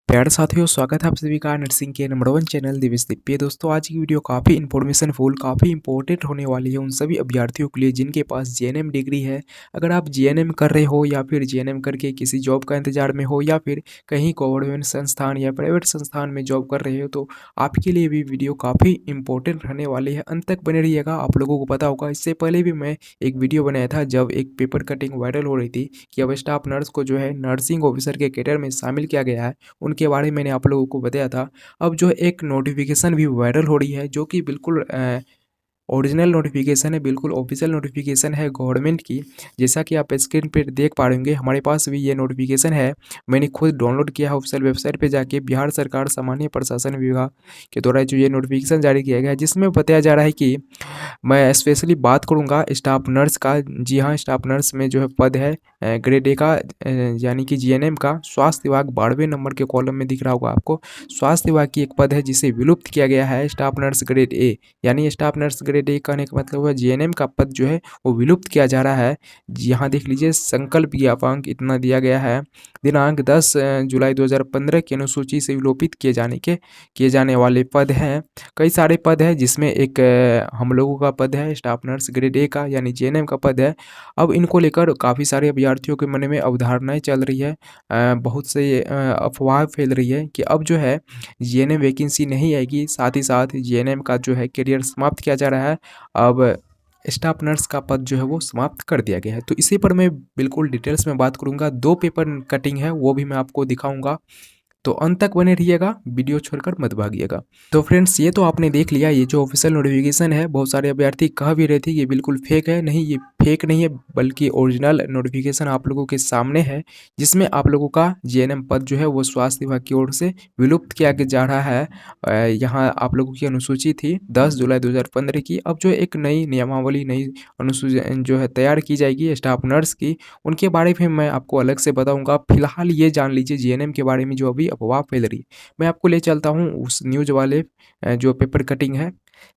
प्यारे साथियों, स्वागत है आप सभी का नर्सिंग के नंबर 1 चैनल दिव्य पे। दोस्तों, आज की वीडियो काफ़ी इन्फॉर्मेशन फुल काफ़ी इंपॉर्टेंट होने वाली है उन सभी अभ्यर्थियों के लिए जिनके पास जीएनएम डिग्री है। अगर आप जीएनएम कर रहे हो या फिर जीएनएम करके किसी जॉब का इंतजार में हो या फिर कहीं गवर्नमेंट संस्थान या प्राइवेट संस्थान में जॉब कर रहे हो, तो आपके लिए भी वीडियो काफ़ी इंपॉर्टेंट रहने वाली है। अंत तक बने रहिएगा। आप लोगों को पता होगा, इससे पहले भी मैं एक वीडियो बनाया था जब एक पेपर कटिंग वायरल हो रही थी कि अब स्टाफ नर्स को जो है नर्सिंग ऑफिसर के कैडर में शामिल किया गया है। उनके बारे में मैंने आप लोगों को बताया था। अब जो एक नोटिफिकेशन भी वायरल हो रही है जो कि बिल्कुल ओरिजिनल नोटिफिकेशन है, बिल्कुल ऑफिशियल नोटिफिकेशन है गवर्नमेंट की। जैसा कि आप स्क्रीन पे देख पा रहे होंगे, हमारे पास भी ये नोटिफिकेशन है। मैंने खुद डाउनलोड किया है ऑफिशियल वेबसाइट पे जाके। बिहार सरकार सामान्य प्रशासन विभाग के द्वारा जो ये नोटिफिकेशन जारी किया गया है, जिसमें बताया जा रहा है कि मैं स्पेशली बात करूंगा स्टाफ नर्स का। जी हाँ, स्टाफ नर्स में जो है पद है ग्रेड ए का, यानी कि जीएनएम का। स्वास्थ्य विभाग 12वें नंबर के कॉलम में दिख रहा होगा आपको। स्वास्थ्य विभाग की एक पद है जिसे विलुप्त किया गया है, स्टाफ नर्स ग्रेड ए। यानी स्टाफ नर्स ग्रेड ए कहने का मतलब है जीएनएम का पद जो है वो विलुप्त किया जा रहा है। यहाँ देख लीजिए, संकल्प ज्ञापक इतना दिया गया है। दिनांक 10 जुलाई 2015 की अनुसूची से विलोपित किए जाने वाले पद हैं। कई सारे पद हैं, जिसमें एक हम लोगों का पद है स्टाफ नर्स ग्रेड ए का, यानी जीएनएम का पद है। अब इनको लेकर काफ़ी सारे अभ्यर्थियों के मन में अवधारणाएं चल रही है। बहुत से अफवाह फैल रही है कि अब जो है जीएनएम वैकेंसी नहीं आएगी। साथ ही साथ जीएनएम का जो है करियर समाप्त किया जा रहा है। अब स्टाफ नर्स का पद जो है वो समाप्त कर दिया गया है। तो इसी पर मैं बिल्कुल डिटेल्स में बात करूंगा। 2 पेपर कटिंग है, वो भी मैं आपको दिखाऊंगा। तो अंत तक बने रहिएगा, वीडियो छोड़कर मत भागिएगा। तो फ्रेंड्स, ये तो आपने देख लिया, ये जो ऑफिशियल नोटिफिकेशन है। बहुत सारे अभ्यर्थी कह भी रहे थे ये बिल्कुल फेक है। नहीं, ये फेक नहीं है, बल्कि ओरिजिनल नोटिफिकेशन आप लोगों के सामने है, जिसमें आप लोगों का जीएनएम पद जो है वो स्वास्थ्य विभाग की ओर से विलुप्त किया जा रहा है। यहाँ आप लोगों की अनुसूची थी 10 जुलाई 2015 की। अब जो एक नई नियमावली, नई अनुसूची जो है तैयार की जाएगी स्टाफ नर्स की, उनके बारे में मैं आपको अलग से बताऊंगा। फिलहाल ये जान लीजिए जीएनएम के बारे में जो अभी अफवाह फैल रही है। मैं आपको ले चलता हूँ उस न्यूज़ वाले जो पेपर कटिंग है।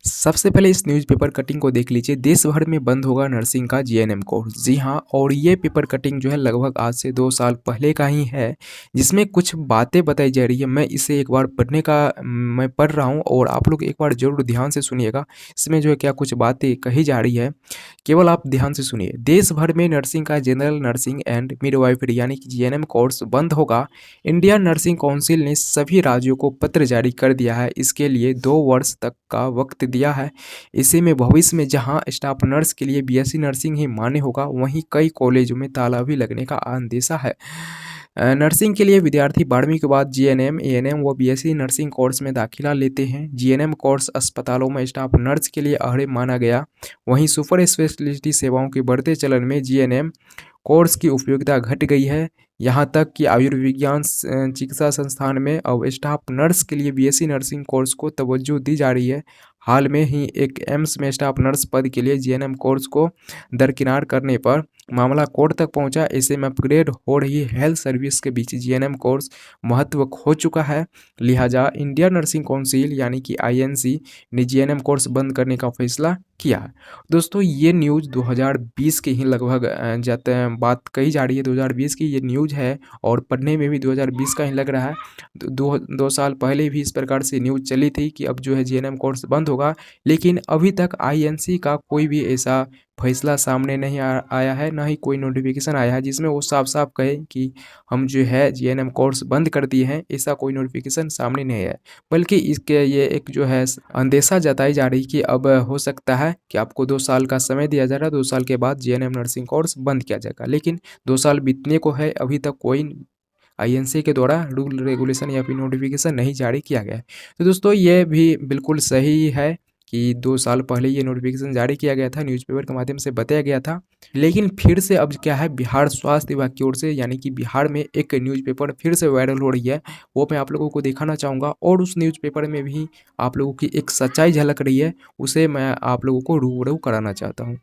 सबसे पहले इस न्यूज़ पेपर कटिंग को देख लीजिए। देश भर में बंद होगा नर्सिंग का जीएनएम कोर्स। जी हाँ, और ये पेपर कटिंग जो है लगभग आज से 2 साल पहले का ही है, जिसमें कुछ बातें बताई जा रही है। मैं इसे एक बार मैं पढ़ रहा हूँ और आप लोग एक बार जरूर ध्यान से सुनिएगा। इसमें जो है क्या कुछ बातें कही जा रही है, केवल आप ध्यान से सुनिए। देश भर में नर्सिंग का जनरल नर्सिंग एंड मिडवाइफरी यानी कि जीएनएम कोर्स बंद होगा। इंडियन नर्सिंग काउंसिल ने सभी राज्यों को पत्र जारी कर दिया है। इसके लिए 2 वर्ष तक का वक्त दिया है। इसी में भविष्य में जहां स्टाफ नर्स के लिए बीएससी नर्सिंग ही मान्य होगा, वहीं कई कॉलेजों में ताला भी लगने का अंदेशा है। नर्सिंग के लिए विद्यार्थी 12वीं के बाद जीएनएम, एएनएम व बीएससी नर्सिंग कोर्स में दाखिला लेते हैं। जीएनएम कोर्स अस्पतालों में स्टाफ नर्स के लिए अहम माना गया। वहीं सुपर स्पेशलिटी सेवाओं के बढ़ते चलन में जीएनएम कोर्स की उपयोगिता घट गई है। यहाँ तक कि आयुर्विज्ञान चिकित्सा संस्थान में अब स्टाफ नर्स के लिए बीएससी नर्सिंग कोर्स को तवज्जो दी जा रही है। हाल में ही एक एम्स में स्टाफ नर्स पद के लिए जीएनएम कोर्स को दरकिनार करने पर मामला कोर्ट तक पहुंचा। ऐसे में अपग्रेड हो रही हेल्थ सर्विस के बीच जीएनएम कोर्स महत्व खो चुका है। लिहाजा इंडियन नर्सिंग काउंसिल यानी कि आईएनसी ने जीएनएम कोर्स बंद करने का फैसला किया है। दोस्तों, ये न्यूज़ 2020 के ही लगभग जाते हैं, बात कही जा रही है 2020 की ये न्यूज़ है, और पढ़ने में भी 2020 का ही लग रहा है। 2 साल पहले भी इस प्रकार से न्यूज़ चली थी कि अब जो है जीएनएम कोर्स बंद होगा, लेकिन अभी तक आईएनसी का कोई भी ऐसा फैसला सामने नहीं आया है, ना ही कोई नोटिफिकेशन आया है जिसमें वो साफ साफ कहे कि हम जो है जीएनएम कोर्स बंद कर दिए हैं। ऐसा कोई नोटिफिकेशन सामने नहीं आया है, बल्कि इसके ये एक जो है अंदेशा जताई जा रही कि अब हो सकता है कि आपको 2 साल का समय दिया जा रहा है, 2 साल के बाद जीएनएम नर्सिंग कोर्स बंद किया जाएगा। लेकिन 2 साल बीतने को है, अभी तक कोई आईएनसी के द्वारा रूल रेगुलेशन या फिर नोटिफिकेशन नहीं जारी किया गया है। तो दोस्तों, ये भी बिल्कुल सही है कि 2 साल पहले ये नोटिफिकेशन जारी किया गया था, न्यूज़पेपर के माध्यम से बताया गया था। लेकिन फिर से अब क्या है, बिहार स्वास्थ्य विभाग की ओर से यानी कि बिहार में एक न्यूज़पेपर फिर से वायरल हो रही है, वो मैं आप लोगों को दिखाना चाहूँगा। और उस न्यूज़पेपर में भी आप लोगों की एक सच्चाई झलक रही है, उसे मैं आप लोगों को रूबरू कराना चाहता हूँ।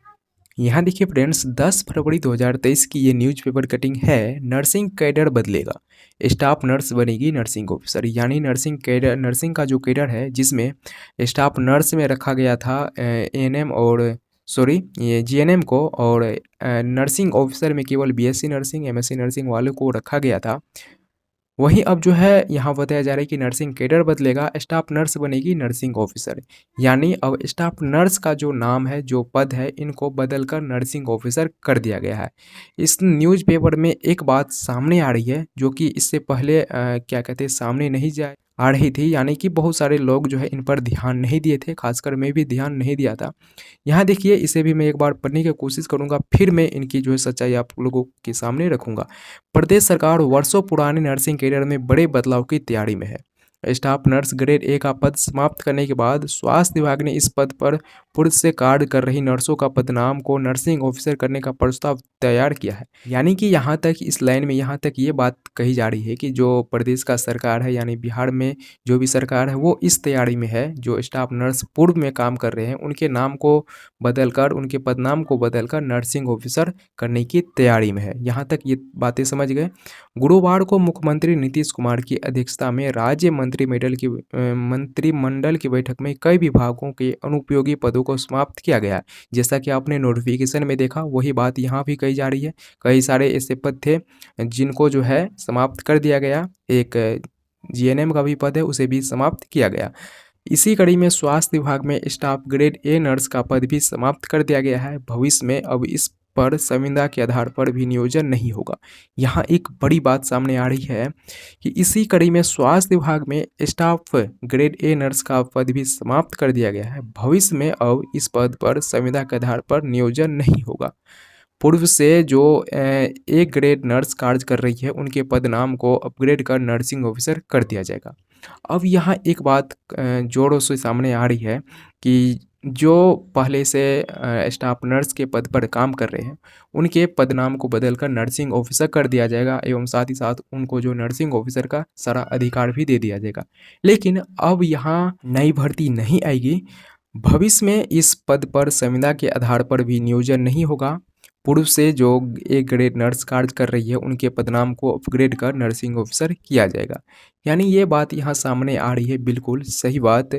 यहाँ देखिए फ्रेंड्स, 10 फरवरी 2023 की ये न्यूज़पेपर कटिंग है। नर्सिंग कैडर बदलेगा, स्टाफ नर्स बनेगी नर्सिंग ऑफिसर। यानी नर्सिंग कैडर, नर्सिंग का जो कैडर है जिसमें स्टाफ नर्स में रखा गया था एएनएम और सॉरी ये जीएनएम को, और नर्सिंग ऑफिसर में केवल बीएससी नर्सिंग एमएससी नर्सिंग वालों को रखा गया था। वहीं अब जो है यहाँ बताया जा रहा है कि नर्सिंग कैडर बदलेगा, स्टाफ नर्स बनेगी नर्सिंग ऑफिसर। यानी अब स्टाफ नर्स का जो नाम है, जो पद है, इनको बदलकर नर्सिंग ऑफिसर कर दिया गया है। इस न्यूज़पेपर में एक बात सामने आ रही है जो कि इससे पहले क्या कहते हैं सामने नहीं जा आ रही थी, यानी कि बहुत सारे लोग जो है इन पर ध्यान नहीं दिए थे, खासकर मैं भी ध्यान नहीं दिया था। यहाँ देखिए इसे भी मैं एक बार पढ़ने की कोशिश करूँगा, फिर मैं इनकी जो है सच्चाई आप लोगों के सामने रखूँगा। प्रदेश सरकार वर्षों पुराने नर्सिंग कैरियर में बड़े बदलाव की तैयारी में है। स्टाफ नर्स ग्रेड ए का पद समाप्त करने के बाद स्वास्थ्य विभाग ने इस पद पर पूर्व से कार्य कर रही नर्सों का पदनाम को नर्सिंग ऑफिसर करने का प्रस्ताव तैयार किया है। यानी कि यहाँ तक इस लाइन में यहाँ तक ये बात कही जा रही है कि जो प्रदेश का सरकार है, यानी बिहार में जो भी सरकार है, वो इस तैयारी में है, जो स्टाफ नर्स पूर्व में काम कर रहे हैं उनके नाम को बदलकर, उनके पदनाम को बदलकर नर्सिंग ऑफिसर करने की तैयारी में है। यहाँ तक ये बातें समझ गए। गुरुवार को मुख्यमंत्री नीतीश कुमार की अध्यक्षता में राज्य मंत्रिमंडल की बैठक में कई विभागों के अनुपयोगी पदों को समाप्त किया गया। जैसा कि आपने नोटिफिकेशन में देखा, वही बात यहाँ भी कही जा रही है। कई सारे ऐसे पद थे जिनको जो है समाप्त कर दिया गया। एक जीएनएम का भी पद है, उसे भी समाप्त किया गया। इसी कड़ी में स्वास्थ्य विभाग में स्टाफ ग्रेड ए नर्स का पद भी समाप्त कर दिया गया है। भविष्य में अब इस पर संविदा के आधार पर भी नियोजन नहीं होगा। यहाँ एक बड़ी बात सामने आ रही है कि इसी कड़ी में स्वास्थ्य विभाग में स्टाफ ग्रेड ए नर्स का पद भी समाप्त कर दिया गया है। भविष्य में अब इस पद पर संविदा के आधार पर नियोजन नहीं होगा। पूर्व से जो एक ग्रेड नर्स कार्य कर रही है, उनके पदनाम को अपग्रेड कर नर्सिंग ऑफिसर कर दिया जाएगा। अब यहाँ एक बात जोरों से सामने आ रही है कि जो पहले से स्टाफ नर्स के पद पर काम कर रहे हैं, उनके पदनाम को बदलकर नर्सिंग ऑफिसर कर दिया जाएगा एवं साथ ही साथ उनको जो नर्सिंग ऑफिसर का सारा अधिकार भी दे दिया जाएगा। लेकिन अब यहाँ नई भर्ती नहीं आएगी। भविष्य में इस पद पर संविदा के आधार पर भी नियोजन नहीं होगा। पूर्व से जो एक ग्रेड नर्स कार्य कर रही है, उनके पदनाम को अपग्रेड कर नर्सिंग ऑफिसर किया जाएगा। यानी ये बात यहाँ सामने आ रही है, बिल्कुल सही बात।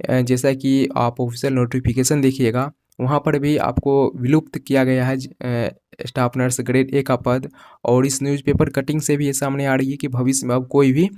जैसा कि आप ऑफिशियल नोटिफिकेशन देखिएगा, वहाँ पर भी आपको विलुप्त किया गया है स्टाफ नर्स ग्रेड ए का पद। और इस न्यूज़पेपर कटिंग से भी ये सामने आ रही है कि भविष्य में अब कोई भी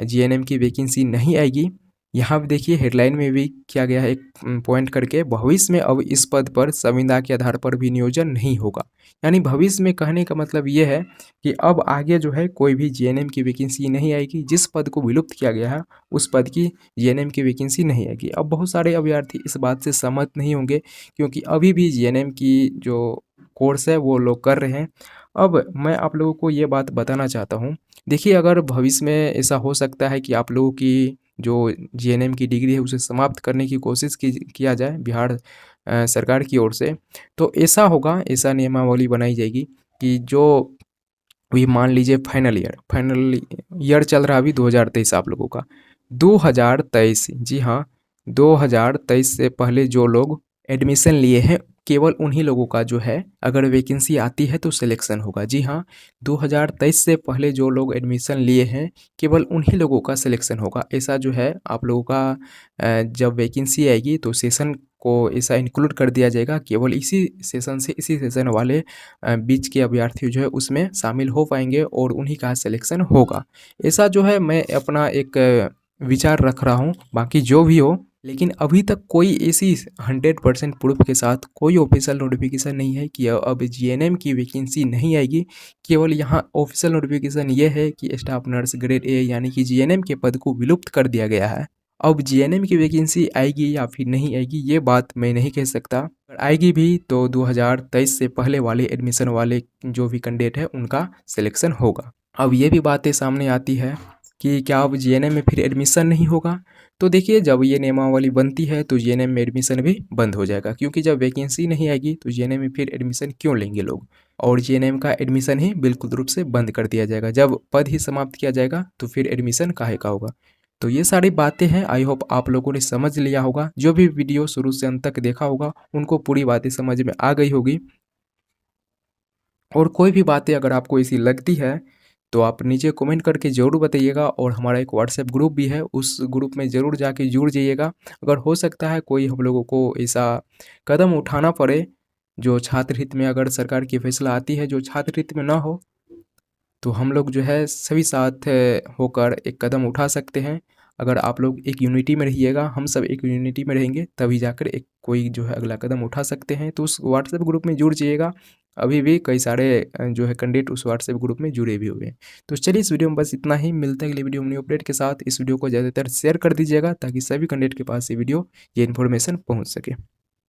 जीएनएम की वैकेंसी नहीं आएगी। यहाँ पे देखिए हेडलाइन में भी किया गया है एक पॉइंट करके, भविष्य में अब इस पद पर संविदा के आधार पर भी नियोजन नहीं होगा। यानी भविष्य में कहने का मतलब ये है कि अब आगे जो है कोई भी जीएनएम की वैकेंसी नहीं आएगी। जिस पद को विलुप्त किया गया है, उस पद की जीएनएम की वैकेंसी नहीं आएगी। अब बहुत सारे अभ्यर्थी इस बात से सहमत नहीं होंगे, क्योंकि अभी भी जीएनएम की जो कोर्स है वो लोग कर रहे हैं। अब मैं आप लोगों को ये बात बताना चाहता हूँ। देखिए, अगर भविष्य में ऐसा हो सकता है कि आप लोगों की जो जीएनएम की डिग्री है उसे समाप्त करने की कोशिश किया जाए बिहार सरकार की ओर से, तो ऐसा होगा, ऐसा नियमावली बनाई जाएगी कि जो अभी मान लीजिए फाइनल ईयर चल रहा है अभी 2023 आप लोगों का, 2023, जी हाँ, 2023 से पहले जो लोग एडमिशन लिए हैं, केवल उन्हीं लोगों का जो है अगर वैकेंसी आती है तो सिलेक्शन होगा। जी हाँ, 2023 से पहले जो लोग एडमिशन लिए हैं, केवल उन्हीं लोगों का सिलेक्शन होगा। ऐसा जो है आप लोगों का जब वैकेंसी आएगी तो सेशन को ऐसा इंक्लूड कर दिया जाएगा, केवल इसी सेशन से, इसी सेशन वाले बीच के अभ्यर्थी जो है उसमें शामिल हो पाएंगे और उन्हीं का सिलेक्शन होगा। ऐसा जो है मैं अपना एक विचार रख रहा हूँ, बाकी जो भी हो। लेकिन अभी तक कोई ऐसी 100% प्रूफ के साथ कोई ऑफिशियल नोटिफिकेशन नहीं है कि अब जीएनएम की वैकेंसी नहीं आएगी। केवल यहाँ ऑफिशियल नोटिफिकेशन ये है कि स्टाफ नर्स ग्रेड ए यानी कि जीएनएम के पद को विलुप्त कर दिया गया है। अब जीएनएम की वैकेंसी आएगी या फिर नहीं आएगी, ये बात मैं नहीं कह सकता। अगर आएगी भी तो 2023 से पहले वाले एडमिशन वाले जो भी कैंडिडेट है उनका सिलेक्शन होगा। अब ये भी बातें सामने आती है कि क्या अब जीएनएम में फिर एडमिशन नहीं होगा। तो देखिए, जब ये नियमावली बनती है तो जीएनएम में एडमिशन भी बंद हो जाएगा, क्योंकि जब वैकेंसी नहीं आएगी तो जीएनएम में फिर एडमिशन क्यों लेंगे लोग, और जीएनएम का एडमिशन ही बिल्कुल रूप से बंद कर दिया जाएगा। जब पद ही समाप्त किया जाएगा तो फिर एडमिशन काहे का होगा। तो ये सारी बातें हैं, आई होप आप लोगों ने समझ लिया होगा। जो भी वीडियो शुरू से अंत तक देखा होगा उनको पूरी बातें समझ में आ गई होगी। और कोई भी बातें अगर आपको ऐसी लगती है तो आप नीचे कमेंट करके ज़रूर बताइएगा। और हमारा एक व्हाट्सएप ग्रुप भी है, उस ग्रुप में ज़रूर जाके जुड़ जाइएगा। अगर हो सकता है कोई हम लोगों को ऐसा कदम उठाना पड़े जो छात्र हित में, अगर सरकार की फैसला आती है जो छात्र हित में ना हो, तो हम लोग जो है सभी साथ होकर एक कदम उठा सकते हैं। अगर आप लोग एक यूनिटी में रहिएगा, हम सब एक यूनिटी में रहेंगे, तभी जाकर एक कोई जो है अगला कदम उठा सकते हैं। तो उस व्हाट्सएप ग्रुप में जुड़ जाइएगा। अभी भी कई सारे जो है कैंडिडेट उस व्हाट्सएप ग्रुप में जुड़े भी हुए हैं। तो चलिए इस वीडियो में बस इतना ही। मिलते हैं अगली वीडियो में न्यू अपडेट के साथ। इस वीडियो को ज़्यादातर शेयर कर दीजिएगा ताकि सभी कैंडिडेट के पास ये वीडियो, ये इन्फॉर्मेशन पहुँच सके।